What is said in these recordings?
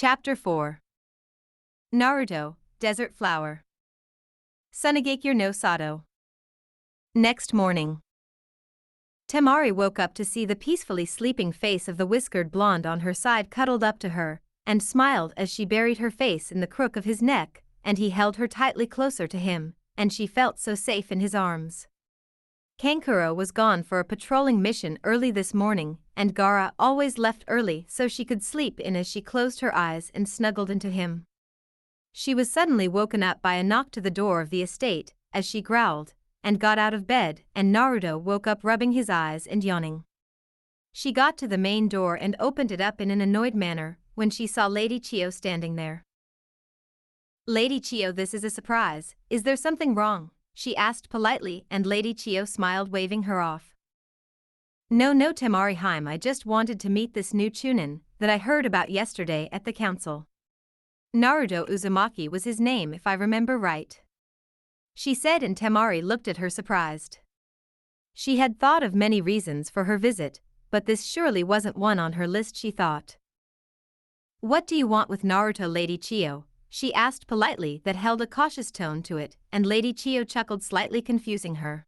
Chapter 4 Naruto, Desert Flower. Sunagekyo no Sato. Next morning. Temari woke up to see the peacefully sleeping face of the whiskered blonde on her side cuddled up to her, and smiled as she buried her face in the crook of his neck, and he held her tightly closer to him, and she felt so safe in his arms. Kankuro was gone for a patrolling mission early this morning, and Gaara always left early so she could sleep in as she closed her eyes and snuggled into him. She was suddenly woken up by a knock to the door of the estate, as she growled, and got out of bed, and Naruto woke up rubbing his eyes and yawning. She got to the main door and opened it up in an annoyed manner, when she saw Lady Chio standing there. "Lady Chio, this is a surprise. Is there something wrong?" she asked politely, and Lady Chio smiled, waving her off. No, Temari Haim, I just wanted to meet this new Chunin that I heard about yesterday at the council. Naruto Uzumaki was his name if I remember right. She said, and Temari looked at her surprised. She had thought of many reasons for her visit, but this surely wasn't one on her list, she thought. "What do you want with Naruto, Lady Chio?" she asked politely, that held a cautious tone to it, and Lady Chio chuckled, slightly confusing her.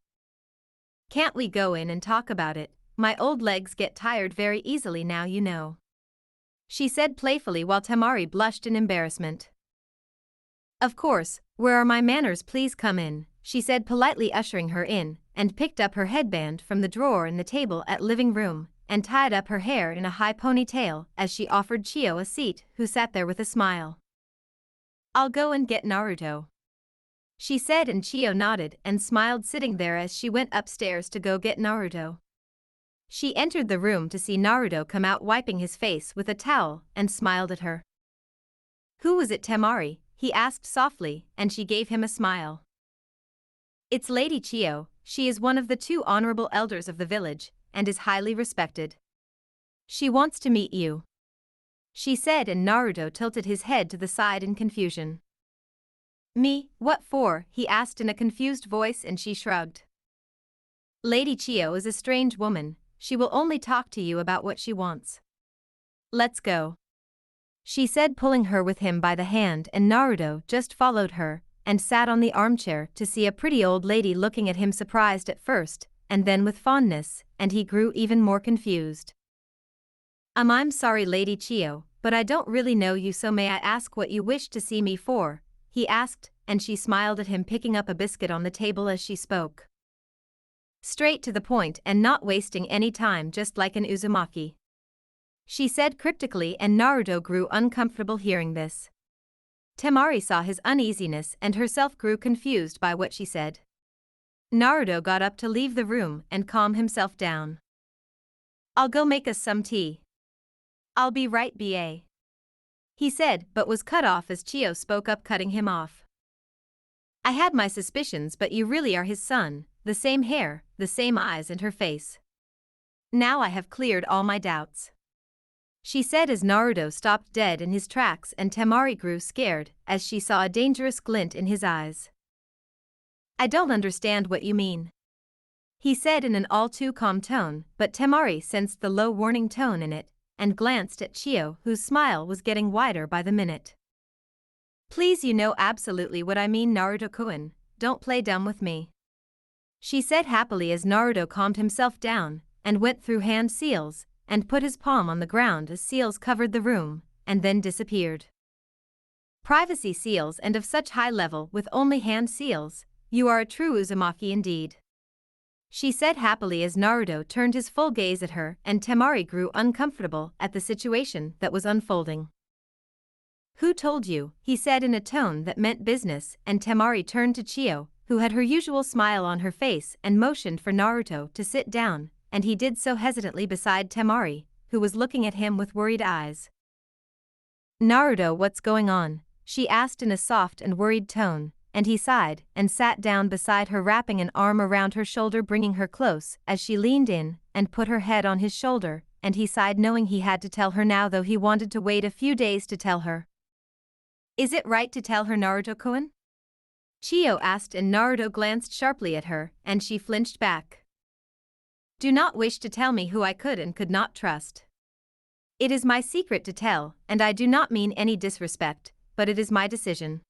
"Can't we go in and talk about it? My old legs get tired very easily now, you know," she said playfully, while Temari blushed in embarrassment. "Of course, where are my manners? Please come in," she said politely, ushering her in, and picked up her headband from the drawer in the table at living room, and tied up her hair in a high ponytail as she offered Chio a seat, who sat there with a smile. "I'll go and get Naruto," she said, and Chio nodded and smiled, sitting there as she went upstairs to go get Naruto. She entered the room to see Naruto come out wiping his face with a towel, and smiled at her. "Who was it, Temari?" he asked softly, and she gave him a smile. "It's Lady Chio. She is one of the 2 honorable elders of the village, and is highly respected. She wants to meet you," she said, and Naruto tilted his head to the side in confusion. "Me, what for?" he asked in a confused voice, and she shrugged. "Lady Chio is a strange woman. She will only talk to you about what she wants. Let's go," she said, pulling her with him by the hand, and Naruto just followed her, and sat on the armchair to see a pretty old lady looking at him, surprised at first, and then with fondness, and he grew even more confused. I'm sorry, Lady Chio, but I don't really know you, so may I ask what you wish to see me for?" he asked, and she smiled at him, picking up a biscuit on the table as she spoke. "Straight to the point and not wasting any time, just like an Uzumaki," she said cryptically, and Naruto grew uncomfortable hearing this. Temari saw his uneasiness and herself grew confused by what she said. Naruto got up to leave the room and calm himself down. "I'll go make us some tea. I'll be right ba," he said, but was cut off as Chio spoke up, cutting him off. "I had my suspicions, but you really are his son, the same hair, the same eyes, and her face. Now I have cleared all my doubts," she said as Naruto stopped dead in his tracks, and Temari grew scared as she saw a dangerous glint in his eyes. "I don't understand what you mean," he said in an all too calm tone, but Temari sensed the low warning tone in it, and glanced at Chio, whose smile was getting wider by the minute. "Please, you know absolutely what I mean, Naruto-kun, don't play dumb with me," she said happily as Naruto calmed himself down, and went through hand seals, and put his palm on the ground as seals covered the room, and then disappeared. "Privacy seals, and of such high level with only hand seals, you are a true Uzumaki indeed," she said happily as Naruto turned his full gaze at her, and Temari grew uncomfortable at the situation that was unfolding. "Who told you?" he said in a tone that meant business, and Temari turned to Chio, who had her usual smile on her face, and motioned for Naruto to sit down, and he did so hesitantly beside Temari, who was looking at him with worried eyes. "Naruto, what's going on?" she asked in a soft and worried tone, and he sighed and sat down beside her, wrapping an arm around her shoulder, bringing her close as she leaned in and put her head on his shoulder, and he sighed, knowing he had to tell her now, though he wanted to wait a few days to tell her. "Is it right to tell her, Naruto-kun?" Chio asked, and Naruto glanced sharply at her, and she flinched back. "Do not wish to tell me who I could and could not trust?" It is my secret to tell, and I do not mean any disrespect, but it is my decision.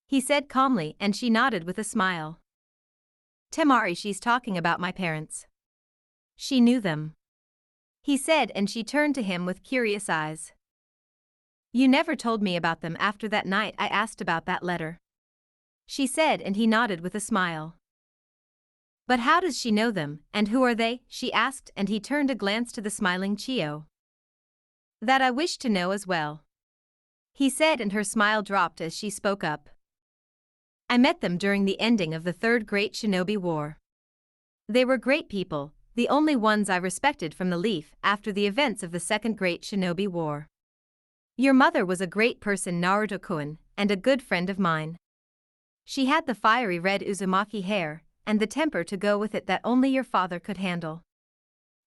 He said calmly, and she nodded with a smile. Temari, she's talking about my parents. She knew them. He said, and she turned to him with curious eyes. You never told me about them after that night I asked about that letter. She said, and he nodded with a smile. But how does she know them, and who are they? She asked, and he turned a glance to the smiling Chio. That I wish to know as well. He said, and her smile dropped as she spoke up. I met them during the ending of the Third Great Shinobi War. They were great people, the only ones I respected from the Leaf after the events of the Second Great Shinobi War. Your mother was a great person, Naruto-kun, and a good friend of mine. She had the fiery red Uzumaki hair, and the temper to go with it that only your father could handle.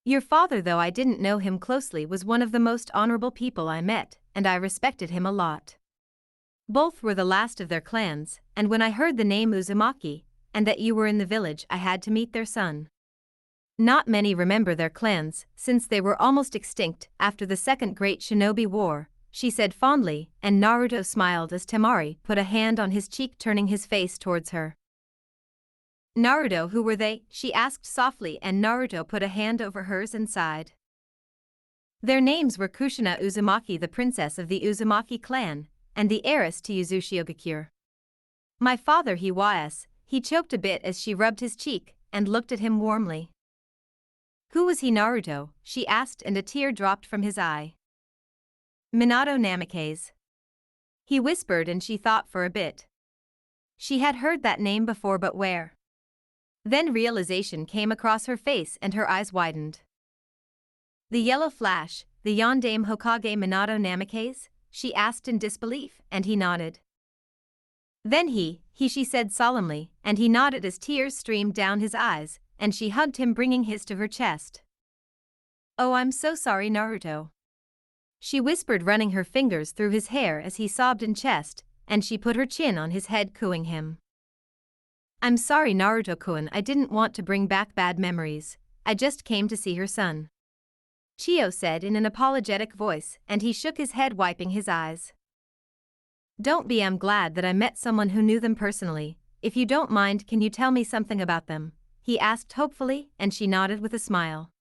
Your father, though I didn't know him closely, was one of the most honorable people I met, and I respected him a lot. Both were the last of their clans, and when I heard the name Uzumaki, and that you were in the village, I had to meet their son. Not many remember their clans, since they were almost extinct after the Second Great Shinobi War, she said fondly, and Naruto smiled as Temari put a hand on his cheek, turning his face towards her. Naruto, who were they? She asked softly, and Naruto put a hand over hers and sighed. Their names were Kushina Uzumaki, the princess of the Uzumaki clan, and the heiress to Yuzushiogakure. My father, he was. He choked a bit as she rubbed his cheek and looked at him warmly. Who was he, Naruto? She asked, and a tear dropped from his eye. Minato Namikaze. He whispered, and she thought for a bit. She had heard that name before, but where? Then realization came across her face and her eyes widened. The yellow flash, the Yondaime Hokage Minato Namikaze? She asked in disbelief, and he nodded. Then she said solemnly, and he nodded as tears streamed down his eyes, and she hugged him, bringing his to her chest. Oh, I'm so sorry, Naruto. She whispered, running her fingers through his hair as he sobbed in chest, and she put her chin on his head, cooing him. I'm sorry, Naruto-kun, I didn't want to bring back bad memories, I just came to see her son. Chio said in an apologetic voice, and he shook his head, wiping his eyes. Don't be, I'm glad that I met someone who knew them personally. If you don't mind, can you tell me something about them? He asked hopefully, and she nodded with a smile.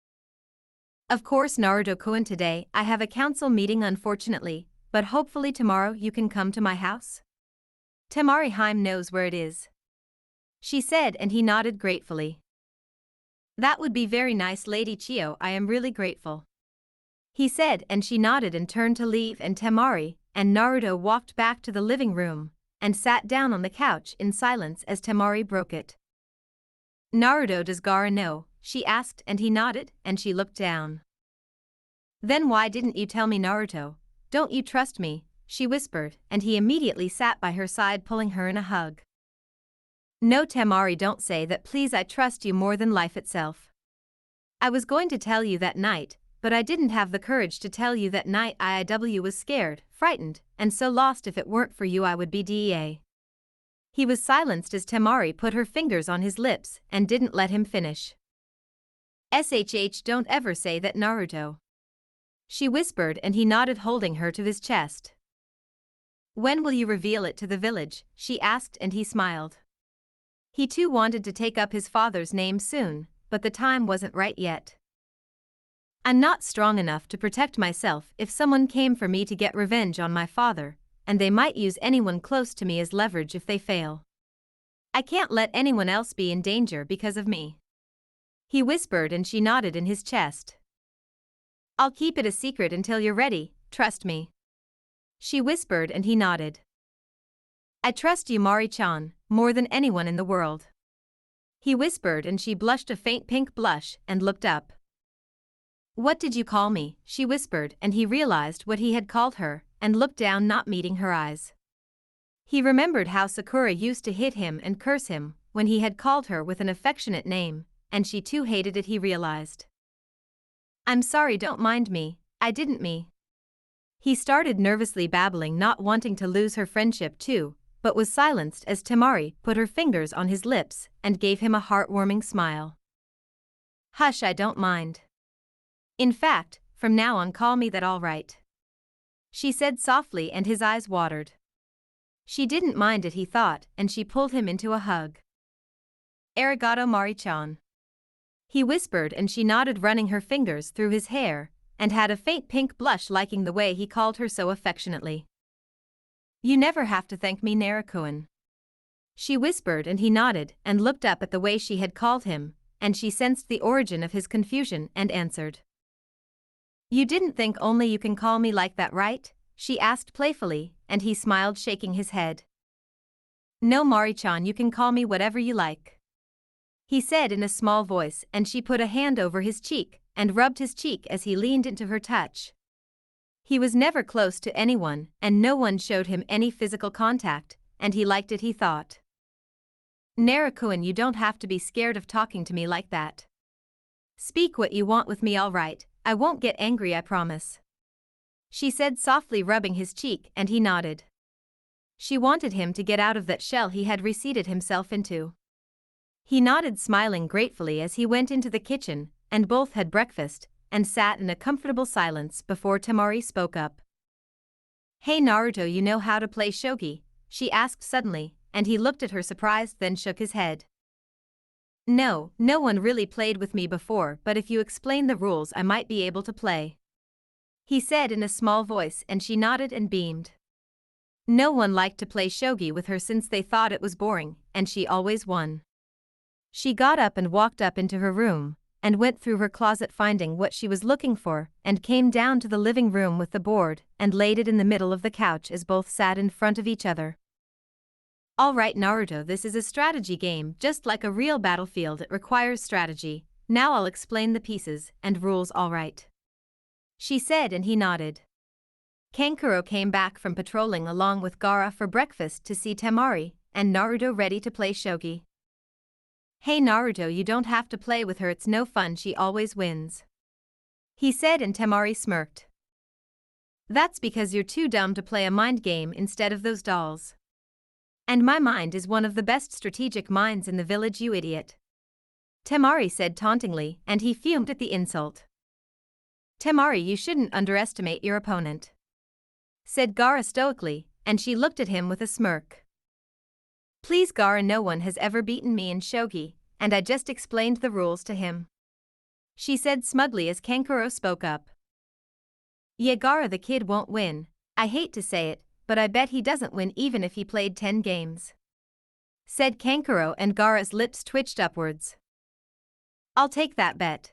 Of course, Naruto-kun, today I have a council meeting unfortunately, but hopefully tomorrow you can come to my house. Temari Heim knows where it is. She said, and he nodded gratefully. That would be very nice, Lady Chio, I am really grateful. He said, and she nodded and turned to leave, and Temari and Naruto walked back to the living room and sat down on the couch in silence as Temari broke it. Naruto, does Gaara know? She asked, and he nodded, and she looked down. Then why didn't you tell me, Naruto? Don't you trust me? She whispered, and he immediately sat by her side, pulling her in a hug. No, Temari, don't say that, please, I trust you more than life itself. I was going to tell you that night, but I didn't have the courage to tell you that night. I was scared, frightened, and so lost. If it weren't for you, I would be dead. He was silenced as Temari put her fingers on his lips and didn't let him finish. Don't ever say that, Naruto. She whispered, and he nodded, holding her to his chest. When will you reveal it to the village? She asked, and he smiled. He too wanted to take up his father's name soon, but the time wasn't right yet. I'm not strong enough to protect myself if someone came for me to get revenge on my father, and they might use anyone close to me as leverage if they fail. I can't let anyone else be in danger because of me. He whispered, and she nodded in his chest. I'll keep it a secret until you're ready, trust me. She whispered, and he nodded. I trust you, Mari-chan, more than anyone in the world. He whispered, and she blushed a faint pink blush and looked up. What did you call me? She whispered, and he realized what he had called her and looked down, not meeting her eyes. He remembered how Sakura used to hit him and curse him when he had called her with an affectionate name, and she too hated it, he realized. I'm sorry, don't mind me, I didn't me. He started nervously babbling, not wanting to lose her friendship too, but was silenced as Temari put her fingers on his lips and gave him a heartwarming smile. Hush, I don't mind. In fact, from now on call me that all right. She said softly and his eyes watered. She didn't mind it, he thought, and she pulled him into a hug. Arigato Mari-chan. He whispered and she nodded, running her fingers through his hair, and had a faint pink blush, liking the way he called her so affectionately. You never have to thank me, Naruto. She whispered and he nodded and looked up at the way she had called him, and she sensed the origin of his confusion and answered. You didn't think only you can call me like that, right? She asked playfully, and he smiled, shaking his head. No, Mari-chan, you can call me whatever you like, he said in a small voice, and she put a hand over his cheek and rubbed his cheek as he leaned into her touch. He was never close to anyone, and no one showed him any physical contact, and he liked it, he thought. Naruto, you don't have to be scared of talking to me like that. Speak what you want with me, all right? I won't get angry, I promise, she said softly, rubbing his cheek, and he nodded. She wanted him to get out of that shell he had reseated himself into. He nodded, smiling gratefully as he went into the kitchen, and both had breakfast and sat in a comfortable silence before Temari spoke up. Hey Naruto, you know how to play shogi? She asked suddenly, and he looked at her surprised, then shook his head. No, no one really played with me before, but if you explain the rules I might be able to play, he said in a small voice, and she nodded and beamed. No one liked to play shogi with her since they thought it was boring, and she always won. She got up and walked up into her room, and went through her closet finding what she was looking for, and came down to the living room with the board and laid it in the middle of the couch as both sat in front of each other. All right Naruto, this is a strategy game, just like a real battlefield. It requires strategy. Now I'll explain the pieces and rules, all right, she said, and he nodded. Kankuro came back from patrolling along with Gaara for breakfast to see Temari and Naruto ready to play shogi. Hey Naruto, you don't have to play with her, it's no fun, she always wins, he said, and Temari smirked. That's because you're too dumb to play a mind game instead of those dolls. And my mind is one of the best strategic minds in the village, you idiot, Temari said tauntingly, and he fumed at the insult. Temari, you shouldn't underestimate your opponent, said Gaara stoically, and she looked at him with a smirk. Please Gaara, no one has ever beaten me in shogi, and I just explained the rules to him, she said smugly as Kankuro spoke up. Yeah, Gaara, the kid won't win. I hate to say it, but I bet he doesn't win even if he played 10 games, said Kankuro, and Gaara's lips twitched upwards. I'll take that bet.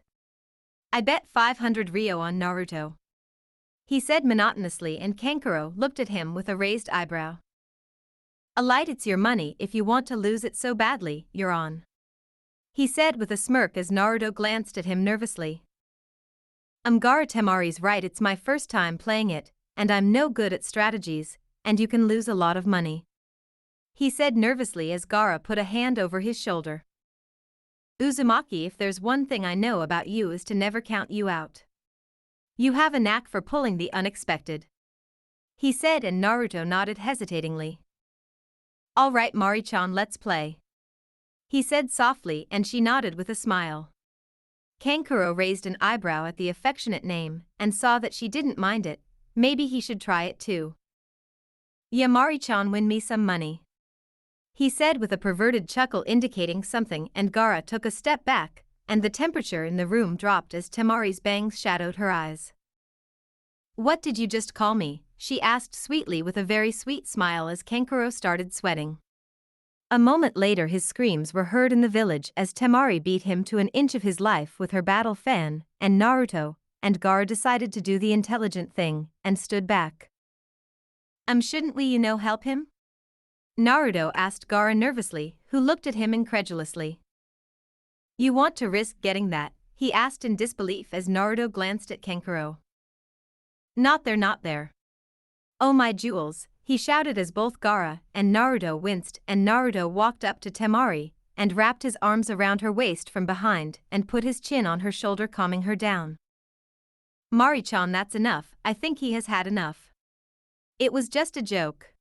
I bet 500 Ryo on Naruto, he said monotonously, and Kankuro looked at him with a raised eyebrow. Alight, it's your money. If you want to lose it so badly, you're on, he said with a smirk as Naruto glanced at him nervously. Gaara, Temari's right, it's my first time playing it, and I'm no good at strategies, and you can lose a lot of money, he said nervously as Gaara put a hand over his shoulder. Uzumaki, if there's one thing I know about you is to never count you out. You have a knack for pulling the unexpected, he said, and Naruto nodded hesitatingly. All right Mari-chan, let's play, he said softly, and she nodded with a smile. Kankuro raised an eyebrow at the affectionate name and saw that she didn't mind it. Maybe he should try it too. Yeah, Mari-chan, win me some money, he said with a perverted chuckle indicating something, and Gaara took a step back, and the temperature in the room dropped as Temari's bangs shadowed her eyes. What did you just call me? She asked sweetly with a very sweet smile as Kankuro started sweating. A moment later his screams were heard in the village as Temari beat him to an inch of his life with her battle fan, and Naruto and Gaara decided to do the intelligent thing and stood back. Shouldn't we, help him? Naruto asked Gaara nervously, who looked at him incredulously. You want to risk getting that? He asked in disbelief as Naruto glanced at Kankuro. Not there, not there. Oh my jewels, he shouted as both Gaara and Naruto winced, and Naruto walked up to Temari and wrapped his arms around her waist from behind and put his chin on her shoulder, calming her down. Mari-chan, that's enough, I think he has had enough. It was just a joke,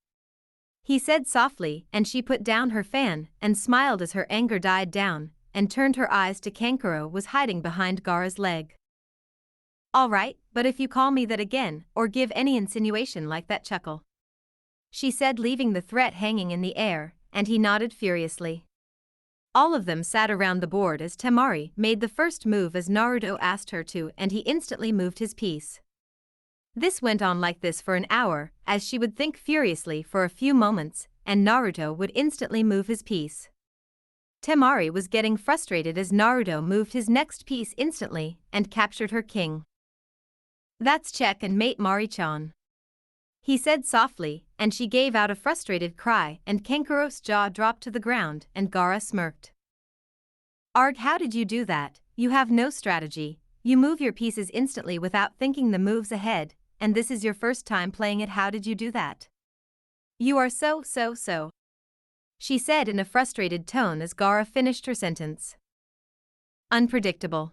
he said softly, and she put down her fan and smiled as her anger died down and turned her eyes to Kankuro was hiding behind Gaara's leg. Alright, but if you call me that again, or give any insinuation like that, chuckle. She said, leaving the threat hanging in the air, and he nodded furiously. All of them sat around the board as Temari made the first move as Naruto asked her to, and he instantly moved his piece. This went on like this for an hour, as she would think furiously for a few moments, and Naruto would instantly move his piece. Temari was getting frustrated as Naruto moved his next piece instantly and captured her king. That's check and mate Mari-chan, he said softly, and she gave out a frustrated cry and Kankuro's jaw dropped to the ground and Gaara smirked. Arg, how did you do that? You have no strategy, you move your pieces instantly without thinking the moves ahead, and this is your first time playing it. How did you do that? You are so, she said in a frustrated tone as Gaara finished her sentence. Unpredictable,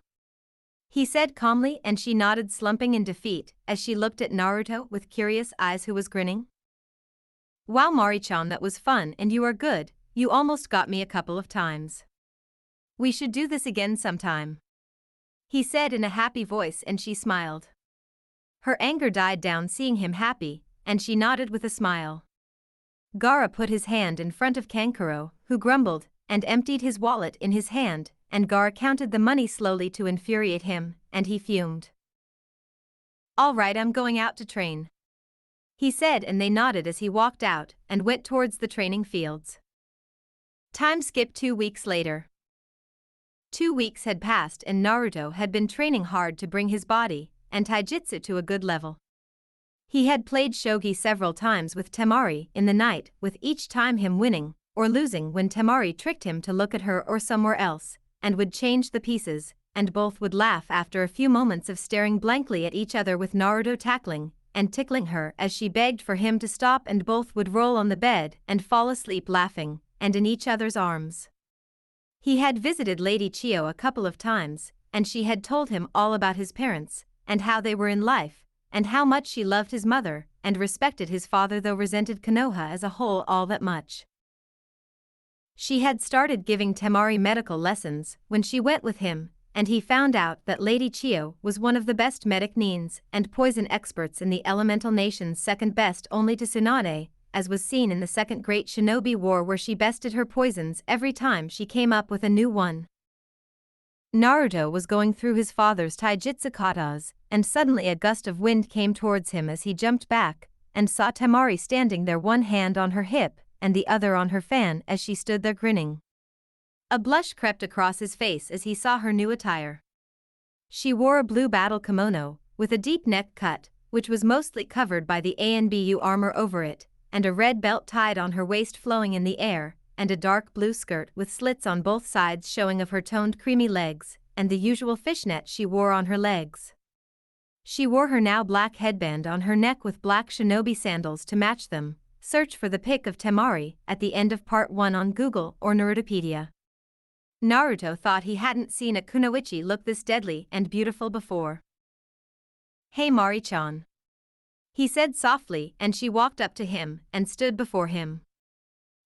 he said calmly, and she nodded, slumping in defeat as she looked at Naruto with curious eyes, who was grinning. Wow, Mari-chan, that was fun and you are good, you almost got me a couple of times. We should do this again sometime, he said in a happy voice, and she smiled. Her anger died down seeing him happy, and she nodded with a smile. Gaara put his hand in front of Kankuro, who grumbled, and emptied his wallet in his hand, and Gaara counted the money slowly to infuriate him, and he fumed. Alright, I'm going out to train, he said, and they nodded as he walked out and went towards the training fields. Time skip 2 weeks later. 2 weeks had passed and Naruto had been training hard to bring his body and taijutsu to a good level. He had played shogi several times with Temari in the night, with each time him winning or losing when Temari tricked him to look at her or somewhere else, and would change the pieces, and both would laugh after a few moments of staring blankly at each other, with Naruto tackling and tickling her as she begged for him to stop, and both would roll on the bed and fall asleep laughing, and in each other's arms. He had visited Lady Chio a couple of times, and she had told him all about his parents, and how they were in life, and how much she loved his mother and respected his father, though resented Konoha as a whole all that much. She had started giving Temari medical lessons when she went with him, and he found out that Lady Chio was one of the best medic nins and poison experts in the elemental nations, second best only to Tsunade, as was seen in the Second Great Shinobi War, where she bested her poisons every time she came up with a new one. Naruto was going through his father's taijutsu katas, and suddenly a gust of wind came towards him as he jumped back and saw Temari standing there, one hand on her hip and the other on her fan as she stood there grinning. A blush crept across his face as he saw her new attire. She wore a blue battle kimono with a deep neck cut, which was mostly covered by the ANBU armor over it, and a red belt tied on her waist flowing in the air, and a dark blue skirt with slits on both sides showing of her toned creamy legs, and the usual fishnet she wore on her legs. She wore her now black headband on her neck with black shinobi sandals to match them. Search for the pic of Temari at the end of part 1 on Google or Narutopedia. Naruto thought he hadn't seen a kunoichi look this deadly and beautiful before. Hey Mari-chan, he said softly, and she walked up to him and stood before him.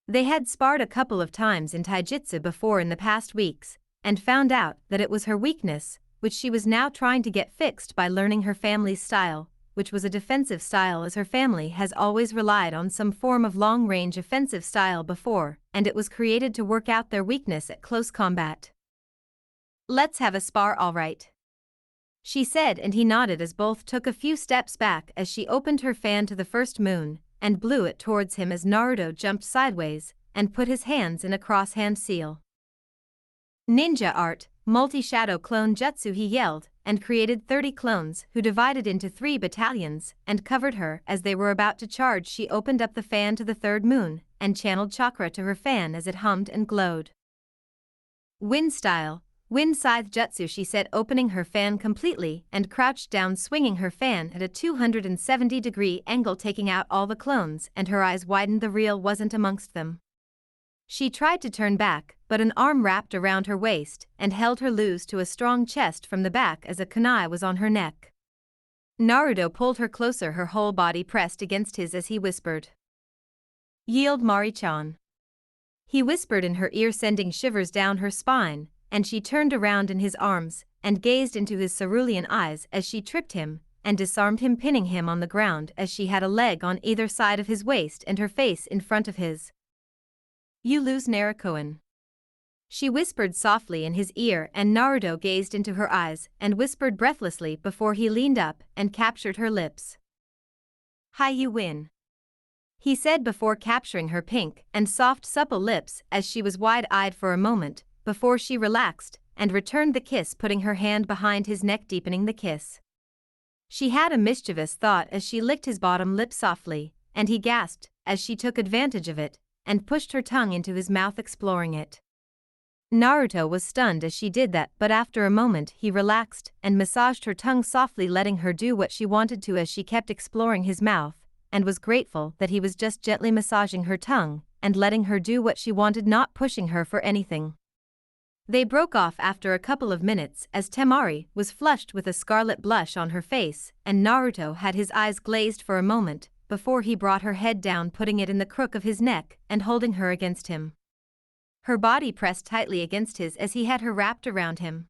They had sparred a couple of times in taijutsu before in the past weeks, and found out that it was her weakness, which she was now trying to get fixed by learning her family's style, which was a defensive style, as her family has always relied on some form of long-range offensive style before, and it was created to work out their weakness at close combat. Let's have a spar, alright, she said, and he nodded as both took a few steps back as she opened her fan to the first moon and blew it towards him as Naruto jumped sideways and put his hands in a cross-hand seal. Ninja art, multi-shadow clone jutsu, he yelled, and created 30 clones who divided into 3 battalions and covered her as they were about to charge. She opened up the fan to the third moon and channeled chakra to her fan as it hummed and glowed. Wind style, wind scythe jutsu, she said, opening her fan completely and crouched down, swinging her fan at a 270-degree angle, taking out all the clones, and her eyes widened. The real wasn't amongst them. She tried to turn back, but an arm wrapped around her waist and held her loose to a strong chest from the back as a kunai was on her neck. Naruto pulled her closer, her whole body pressed against his as he whispered, "Yield, Mari-chan." He whispered in her ear, sending shivers down her spine, and she turned around in his arms and gazed into his cerulean eyes as she tripped him and disarmed him, pinning him on the ground as she had a leg on either side of his waist and her face in front of his. "You lose, Naruto," she whispered softly in his ear, and Naruto gazed into her eyes and whispered breathlessly before he leaned up and captured her lips. "Hi, you win," he said before capturing her pink and soft supple lips as she was wide-eyed for a moment before she relaxed and returned the kiss, putting her hand behind his neck, deepening the kiss. She had a mischievous thought as she licked his bottom lip softly, and he gasped as she took advantage of it and pushed her tongue into his mouth, exploring it. Naruto was stunned as she did that, but after a moment he relaxed and massaged her tongue softly, letting her do what she wanted to as she kept exploring his mouth, and was grateful that he was just gently massaging her tongue and letting her do what she wanted, not pushing her for anything. They broke off after a couple of minutes as Temari was flushed with a scarlet blush on her face, and Naruto had his eyes glazed for a moment before he brought her head down, putting it in the crook of his neck and holding her against him. Her body pressed tightly against his as he had her wrapped around him.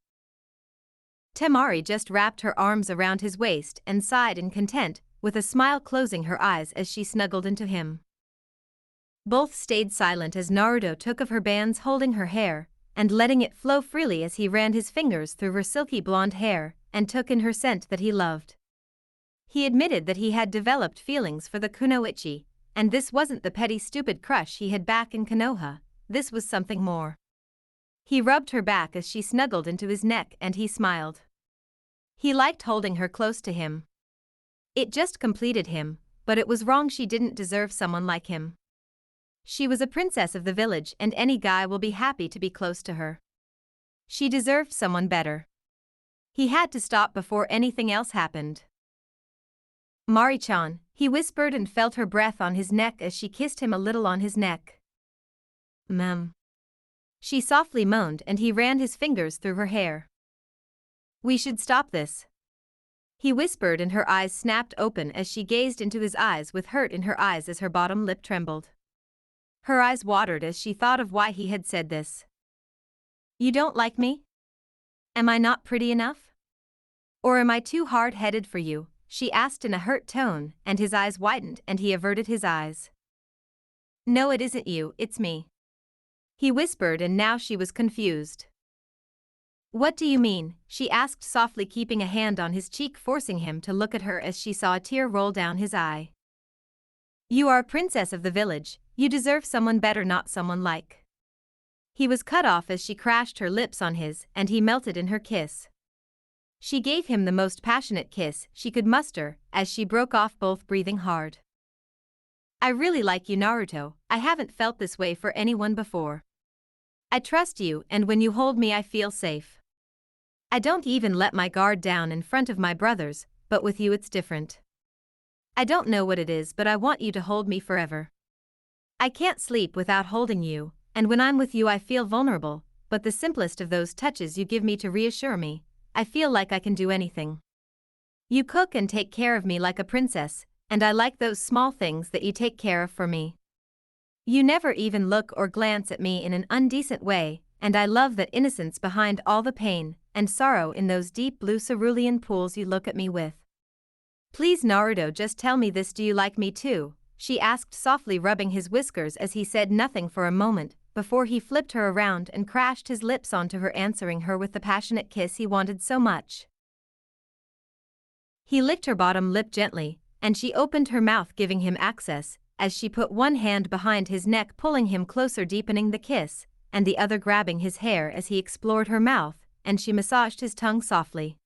Temari just wrapped her arms around his waist and sighed in content, with a smile closing her eyes as she snuggled into him. Both stayed silent as Naruto took of her bands, holding her hair and letting it flow freely as he ran his fingers through her silky blonde hair and took in her scent that he loved. He admitted that he had developed feelings for the kunoichi, and this wasn't the petty stupid crush he had back in Konoha, this was something more. He rubbed her back as she snuggled into his neck and he smiled. He liked holding her close to him. It just completed him, but it was wrong. She didn't deserve someone like him. She was a princess of the village and any guy will be happy to be close to her. She deserved someone better. He had to stop before anything else happened. "Mari-chan," he whispered and felt her breath on his neck as she kissed him a little on his neck. "Mum," she softly moaned, and he ran his fingers through her hair. "We should stop this," he whispered, and her eyes snapped open as she gazed into his eyes with hurt in her eyes as her bottom lip trembled. Her eyes watered as she thought of why he had said this. "You don't like me? Am I not pretty enough? Or am I too hard-headed for you?" she asked in a hurt tone, and his eyes widened and he averted his eyes. "No, it isn't you, it's me," he whispered, and now she was confused. "What do you mean?" she asked softly, keeping a hand on his cheek, forcing him to look at her as she saw a tear roll down his eye. "You are a princess of the village, you deserve someone better, not someone like." He was cut off as she crashed her lips on his, and he melted in her kiss. She gave him the most passionate kiss she could muster as she broke off, both breathing hard. "I really like you, Naruto, I haven't felt this way for anyone before. I trust you, and when you hold me I feel safe. I don't even let my guard down in front of my brothers, but with you it's different. I don't know what it is, but I want you to hold me forever. I can't sleep without holding you, and when I'm with you I feel vulnerable, but the simplest of those touches you give me to reassure me, I feel like I can do anything. You cook and take care of me like a princess, and I like those small things that you take care of for me. You never even look or glance at me in an indecent way, and I love that innocence behind all the pain and sorrow in those deep blue cerulean pools you look at me with. Please, Naruto, just tell me this, do you like me too?" she asked softly, rubbing his whiskers as he said nothing for a moment before he flipped her around and crashed his lips onto her, answering her with the passionate kiss he wanted so much. He licked her bottom lip gently, and she opened her mouth, giving him access, as she put one hand behind his neck, pulling him closer, deepening the kiss, and the other grabbing his hair as he explored her mouth, and she massaged his tongue softly.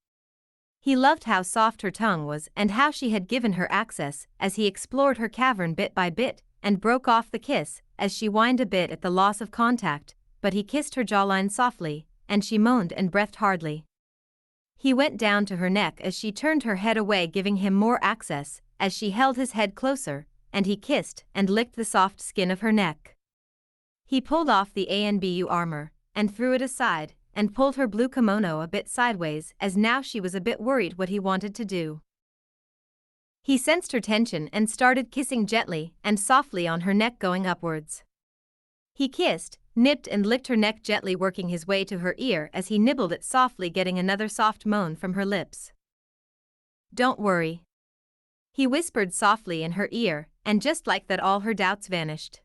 He loved how soft her tongue was and how she had given her access as he explored her cavern bit by bit, and broke off the kiss as she whined a bit at the loss of contact, but he kissed her jawline softly, and she moaned and breathed hardly. He went down to her neck as she turned her head away, giving him more access as she held his head closer, and he kissed and licked the soft skin of her neck. He pulled off the Anbu armor and threw it aside, and pulled her blue kimono a bit sideways as now she was a bit worried what he wanted to do. He sensed her tension and started kissing gently and softly on her neck, going upwards. He kissed, nipped and licked her neck gently, working his way to her ear as he nibbled it softly, getting another soft moan from her lips. "Don't worry," he whispered softly in her ear, and just like that all her doubts vanished.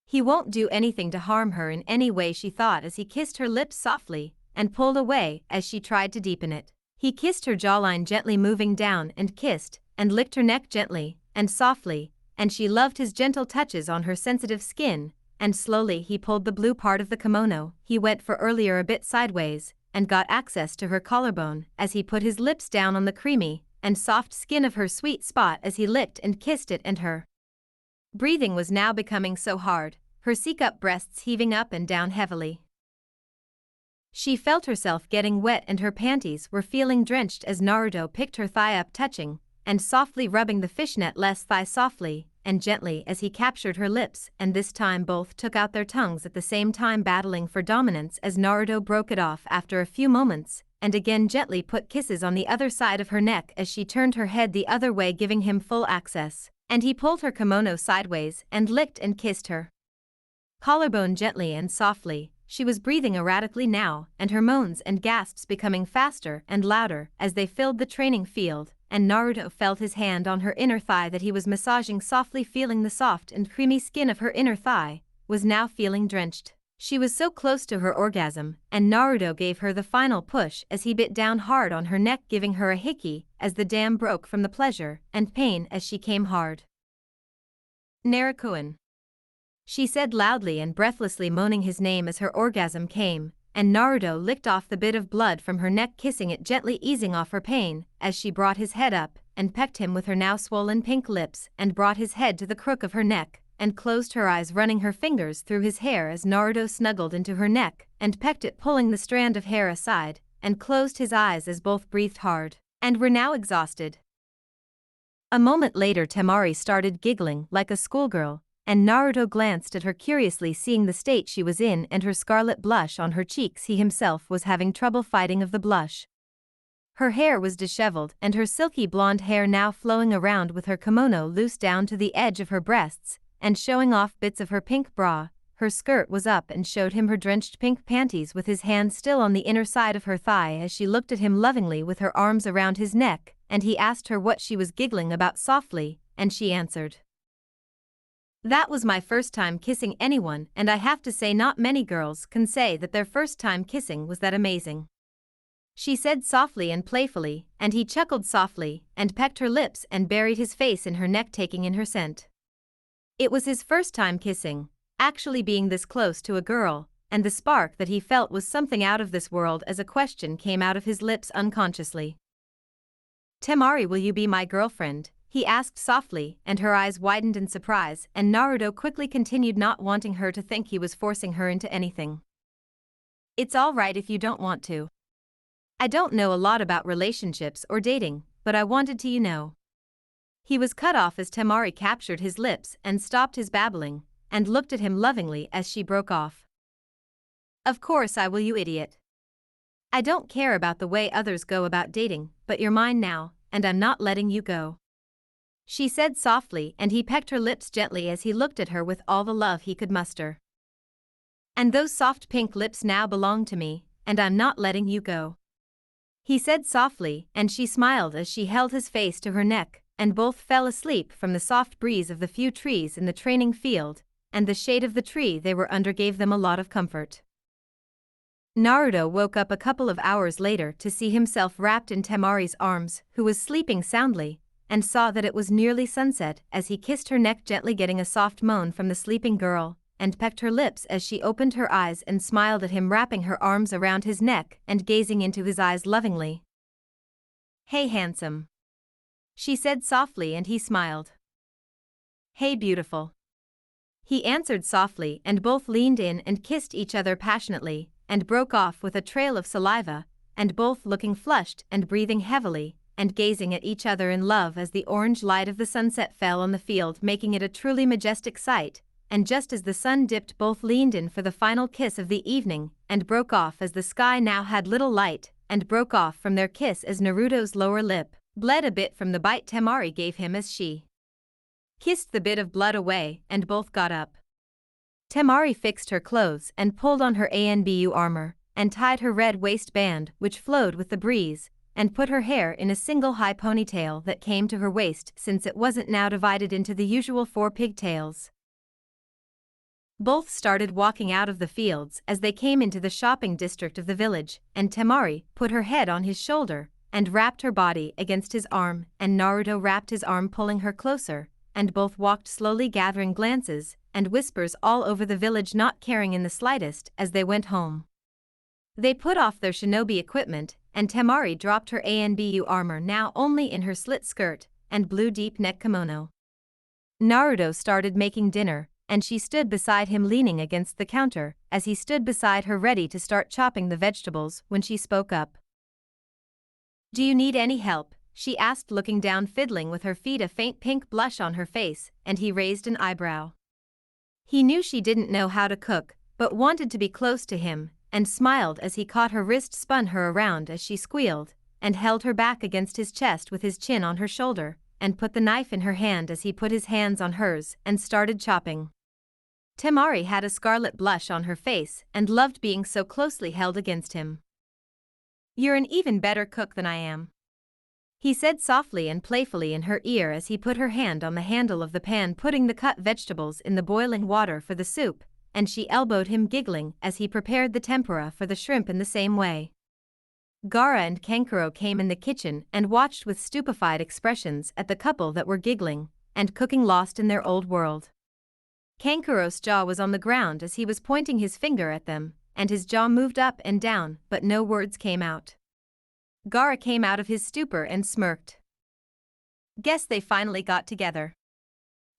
"He won't do anything to harm her in any way," she thought as he kissed her lips softly and pulled away as she tried to deepen it. He kissed her jawline gently, moving down and kissed and licked her neck gently and softly, and she loved his gentle touches on her sensitive skin, and slowly he pulled the blue part of the kimono he went for earlier a bit sideways and got access to her collarbone as he put his lips down on the creamy and soft skin of her sweet spot as he licked and kissed it, and her breathing was now becoming so hard, her seek-up breasts heaving up and down heavily. She felt herself getting wet and her panties were feeling drenched as Naruto picked her thigh up, touching and softly rubbing the fishnet-less thigh softly and gently as he captured her lips, and this time both took out their tongues at the same time, battling for dominance as Naruto broke it off after a few moments and again gently put kisses on the other side of her neck as she turned her head the other way, giving him full access, and he pulled her kimono sideways and licked and kissed her collarbone gently and softly. She was breathing erratically now, and her moans and gasps becoming faster and louder as they filled the training field, and Naruto felt his hand on her inner thigh that he was massaging softly, feeling the soft and creamy skin of her inner thigh was now feeling drenched. She was so close to her orgasm, and Naruto gave her the final push as he bit down hard on her neck, giving her a hickey as the dam broke from the pleasure and pain as she came hard. "Naruto," she said loudly and breathlessly, moaning his name as her orgasm came, and Naruto licked off the bit of blood from her neck, kissing it gently, easing off her pain as she brought his head up and pecked him with her now swollen pink lips, and brought his head to the crook of her neck and closed her eyes, running her fingers through his hair as Naruto snuggled into her neck and pecked it, pulling the strand of hair aside, and closed his eyes as both breathed hard and were now exhausted. A moment later Temari started giggling like a schoolgirl, and Naruto glanced at her curiously, seeing the state she was in and her scarlet blush on her cheeks. He himself was having trouble fighting of the blush. Her hair was disheveled and her silky blonde hair now flowing around with her kimono loose down to the edge of her breasts and showing off bits of her pink bra. Her skirt was up and showed him her drenched pink panties, with his hand still on the inner side of her thigh as she looked at him lovingly with her arms around his neck, and he asked her what she was giggling about softly, and she answered, "That was my first time kissing anyone, and I have to say not many girls can say that their first time kissing was that amazing," she said softly and playfully, and he chuckled softly and pecked her lips and buried his face in her neck, taking in her scent. It was his first time kissing, actually being this close to a girl, and the spark that he felt was something out of this world as a question came out of his lips unconsciously. "Temari, will you be my girlfriend?" he asked softly, and her eyes widened in surprise, and Naruto quickly continued, not wanting her to think he was forcing her into anything. "It's all right if you don't want to. I don't know a lot about relationships or dating, but I wanted to, you know." He was cut off as Temari captured his lips and stopped his babbling, and looked at him lovingly as she broke off. "Of course I will, you idiot. I don't care about the way others go about dating, but you're mine now, and I'm not letting you go," she said softly, and he pecked her lips gently as he looked at her with all the love he could muster. "And those soft pink lips now belong to me, and I'm not letting you go," he said softly, and she smiled as she held his face to her neck, and both fell asleep from the soft breeze of the few trees in the training field, and the shade of the tree they were under gave them a lot of comfort. Naruto woke up a couple of hours later to see himself wrapped in Temari's arms, who was sleeping soundly, and saw that it was nearly sunset as he kissed her neck gently, getting a soft moan from the sleeping girl, and pecked her lips as she opened her eyes and smiled at him, wrapping her arms around his neck and gazing into his eyes lovingly. "Hey handsome," she said softly, and he smiled. "Hey beautiful," he answered softly, and both leaned in and kissed each other passionately, and broke off with a trail of saliva, and both looking flushed and breathing heavily, and gazing at each other in love as the orange light of the sunset fell on the field, making it a truly majestic sight, and just as the sun dipped both leaned in for the final kiss of the evening, and broke off as the sky now had little light, and broke off from their kiss as Naruto's lower lip bled a bit from the bite Temari gave him as she kissed the bit of blood away, and both got up. Temari fixed her clothes and pulled on her ANBU armor, and tied her red waistband, which flowed with the breeze, and put her hair in a single high ponytail that came to her waist since it wasn't now divided into the usual 4 pigtails. Both started walking out of the fields as they came into the shopping district of the village, and Temari put her head on his shoulder and wrapped her body against his arm, and Naruto wrapped his arm pulling her closer, and both walked slowly gathering glances and whispers all over the village, not caring in the slightest as they went home. They put off their shinobi equipment, and Temari dropped her ANBU armor now only in her slit skirt and blue deep neck kimono. Naruto started making dinner, and she stood beside him leaning against the counter as he stood beside her ready to start chopping the vegetables when she spoke up. "Do you need any help?" she asked, looking down, fiddling with her feet, a faint pink blush on her face, and he raised an eyebrow. He knew she didn't know how to cook, but wanted to be close to him, and smiled as he caught her wrist, spun her around as she squealed, and held her back against his chest with his chin on her shoulder, and put the knife in her hand as he put his hands on hers and started chopping. Temari had a scarlet blush on her face and loved being so closely held against him. "You're an even better cook than I am," he said softly and playfully in her ear as he put her hand on the handle of the pan, putting the cut vegetables in the boiling water for the soup, and she elbowed him, giggling as he prepared the tempura for the shrimp in the same way. Gaara and Kankuro came in the kitchen and watched with stupefied expressions at the couple that were giggling and cooking, lost in their old world. Kankuro's jaw was on the ground as he was pointing his finger at them, and his jaw moved up and down, but no words came out. Gaara came out of his stupor and smirked. "Guess they finally got together,"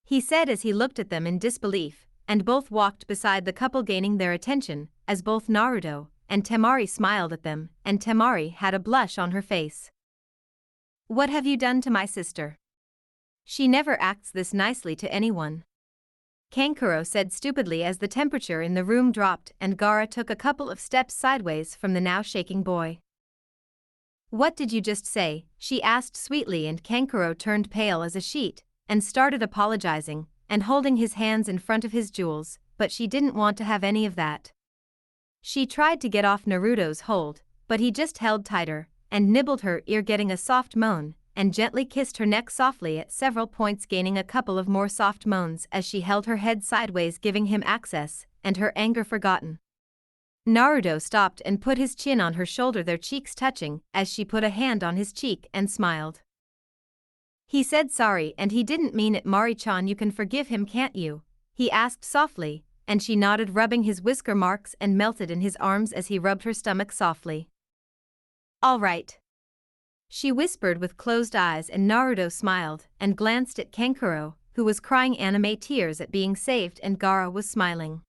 he said as he looked at them in disbelief, and both walked beside the couple, gaining their attention, as both Naruto and Temari smiled at them, and Temari had a blush on her face. "What have you done to my sister? She never acts this nicely to anyone," Kankuro said stupidly as the temperature in the room dropped and Gaara took a couple of steps sideways from the now shaking boy. "What did you just say?" she asked sweetly, and Kankuro turned pale as a sheet and started apologizing and holding his hands in front of his jewels, but she didn't want to have any of that. She tried to get off Naruto's hold, but he just held tighter and nibbled her ear, getting a soft moan, and gently kissed her neck softly at several points, gaining a couple of more soft moans as she held her head sideways, giving him access, and her anger forgotten. Naruto stopped and put his chin on her shoulder, their cheeks touching, as she put a hand on his cheek and smiled. He said sorry and he didn't mean it. "Mari-chan, you can forgive him, can't you?" he asked softly, and she nodded, rubbing his whisker marks, and melted in his arms as he rubbed her stomach softly. "All right," she whispered with closed eyes, and Naruto smiled and glanced at Kankuro, who was crying anime tears at being saved, and Gaara was smiling.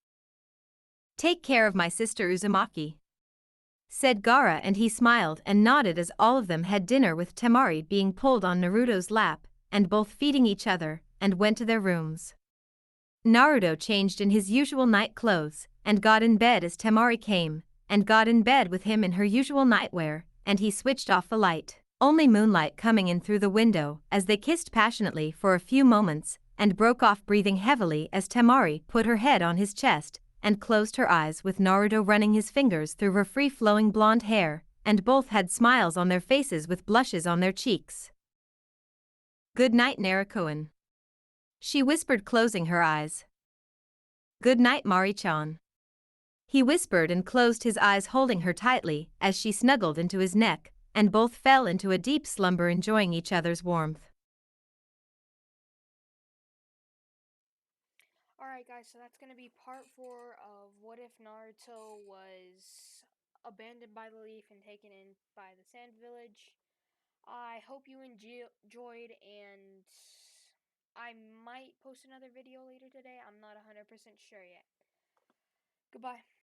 "Take care of my sister Uzumaki," said Gaara, and he smiled and nodded as all of them had dinner, with Temari being pulled on Naruto's lap and both feeding each other, and went to their rooms. Naruto changed in his usual night clothes and got in bed as Temari came and got in bed with him in her usual nightwear, and he switched off the light, only moonlight coming in through the window as they kissed passionately for a few moments and broke off, breathing heavily as Temari put her head on his chest and closed her eyes, with Naruto running his fingers through her free-flowing blonde hair, and both had smiles on their faces with blushes on their cheeks. "Good night, Naruto," she whispered, closing her eyes. "Good night, Mari-chan," he whispered and closed his eyes, holding her tightly as she snuggled into his neck, and both fell into a deep slumber, enjoying each other's warmth. Alright guys, so that's gonna be part 4 of what if Naruto was abandoned by the leaf and taken in by the Sand Village. I hope you enjoyed, and I might post another video later today. I'm not 100% sure yet. Goodbye.